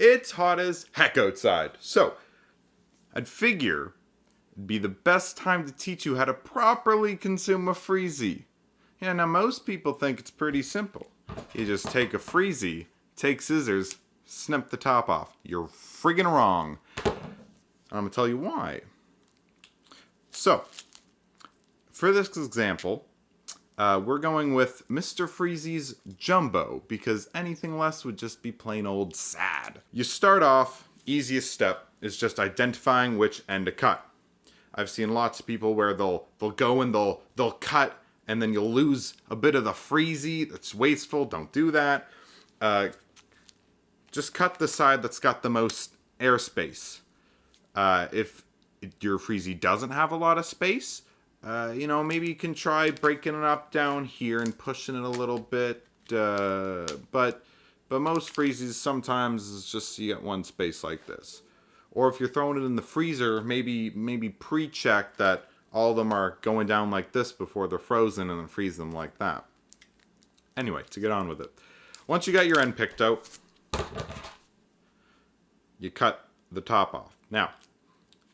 It's hot as heck outside. So, I'd figure it'd be the best time to teach you how to properly consume a Freezie. Yeah, now most people think it's pretty simple. You just take a Freezie, take scissors, snip the top off. You're friggin' wrong. I'm gonna tell you why. So, for this example, we're going with Mr. Freezie's Jumbo, because anything less would just be plain old sad. You start off, easiest step is just identifying which end to cut. I've seen lots of people where they'll go and they'll cut, and then you'll lose a bit of the Freezie. That's wasteful. Don't do that. Just cut the side that's got the most airspace. If your Freezie doesn't have a lot of space, maybe you can try breaking it up down here and pushing it a little bit. But most Freezies sometimes is just you get one space like this. Or if you're throwing it in the freezer, maybe pre-check that all of them are going down like this before they're frozen, and then freeze them like that. Anyway, to get on with it. Once you got your end picked out, you cut the top off. Now,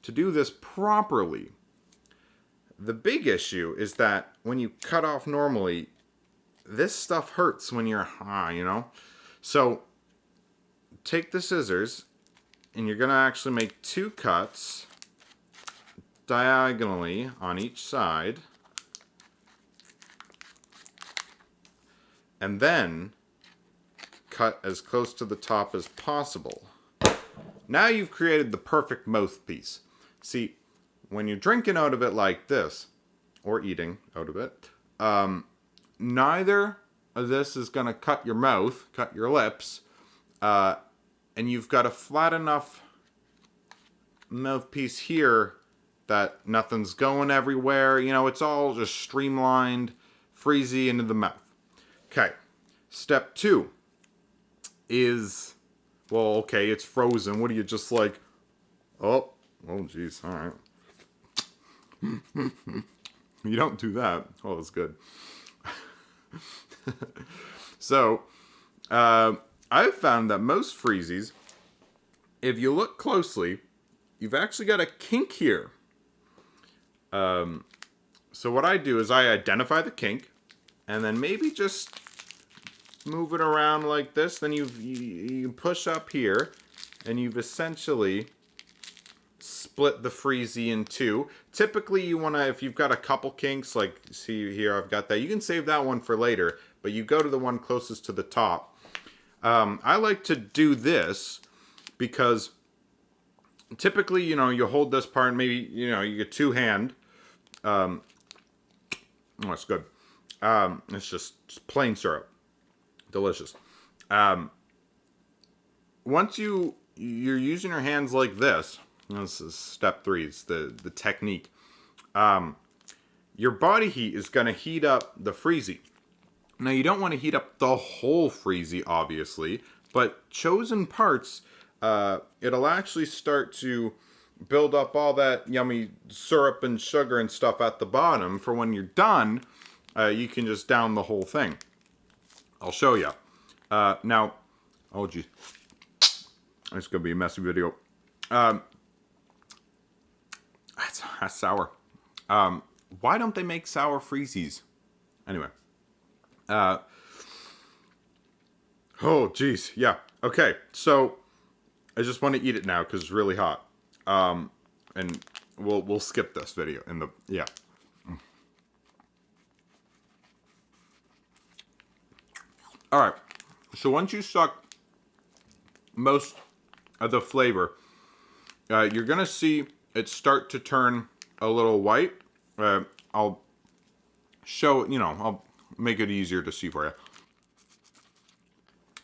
to do this properly, the big issue is that when you cut off normally, this stuff hurts when you're high, So, take the scissors, and you're going to actually make 2 cuts diagonally on each side. And then cut as close to the top as possible. Now you've created the perfect mouthpiece. See, when you're drinking out of it like this, or eating out of it, neither of this is going to cut your mouth, cut your lips, and you've got a flat enough mouthpiece here that nothing's going everywhere. It's all just streamlined, Freezie into the mouth. Okay, step 2 is, well, okay, it's frozen. What do you just like, oh geez, all right. You don't do that. Oh, that's good. So, I've found that most Freezies, if you look closely, you've actually got a kink here. So what I do is I identify the kink, and then maybe just move it around like this. Then you push up here, and you've essentially split the Freezie in 2. Typically, you want to, if you've got a couple kinks, like see here, I've got that. You can save that one for later, but you go to the one closest to the top. I like to do this because typically, you hold this part, maybe, you get 2-hand. Oh, it's good. It's just plain syrup. Delicious. Once you're using your hands like this is step 3, it's the technique. Your body heat is going to heat up the Freezie. Now, you don't want to heat up the whole Freezie, obviously, but chosen parts, it'll actually start to build up all that yummy syrup and sugar and stuff at the bottom. For when you're done, you can just down the whole thing. I'll show you. Now, oh geez, it's gonna be a messy video. That's sour. Why don't they make sour Freezies? Anyway. Oh geez, yeah. Okay, so I just want to eat it now because it's really hot. And we'll skip this video in the, yeah. All right, so once you suck most of the flavor, you're gonna see it start to turn a little white. I'll show, I'll make it easier to see for you.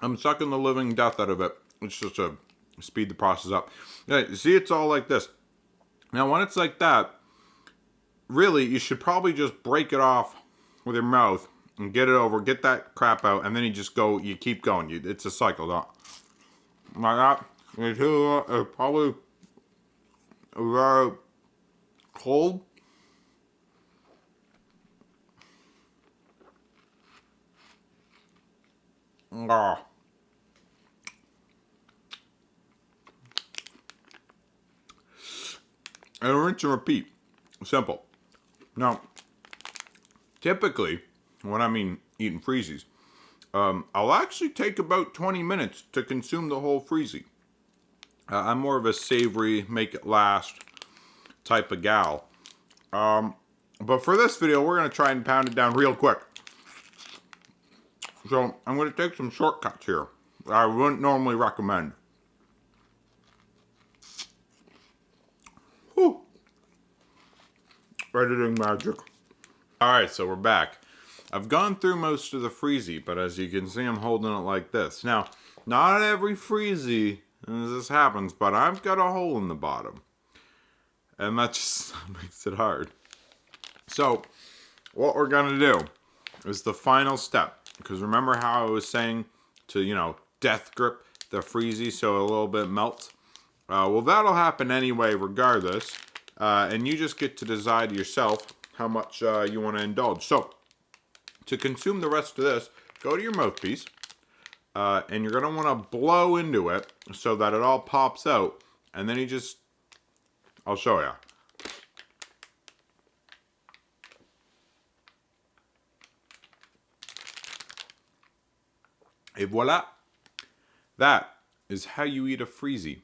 I'm sucking the living death out of it. It's just to speed the process up. You see, it's all like this. Now, when it's like that, really, you should probably just break it off with your mouth and get it over, get that crap out, and then you keep going. It's a cycle. Like that. It's probably very cold. and rinse and repeat. Simple. Now, typically, when I mean eating Freezies, I'll actually take about 20 minutes to consume the whole Freezie. I'm more of a savory, make it last type of gal. But for this video, we're going to try and pound it down real quick. So I'm going to take some shortcuts here I wouldn't normally recommend. Whew. Editing magic. Alright, so we're back. I've gone through most of the Freezie, but as you can see, I'm holding it like this. Now, not every Freezie this happens, but I've got a hole in the bottom. And that just makes it hard. So, what we're going to do is the final step. Because remember how I was saying to, death grip the Freezie so a little bit melts? Well, that'll happen anyway regardless. And you just get to decide yourself how much you want to indulge. So, to consume the rest of this, go to your mouthpiece. And you're going to want to blow into it so that it all pops out. And then I'll show you. Et voila. That is how you eat a Freezie.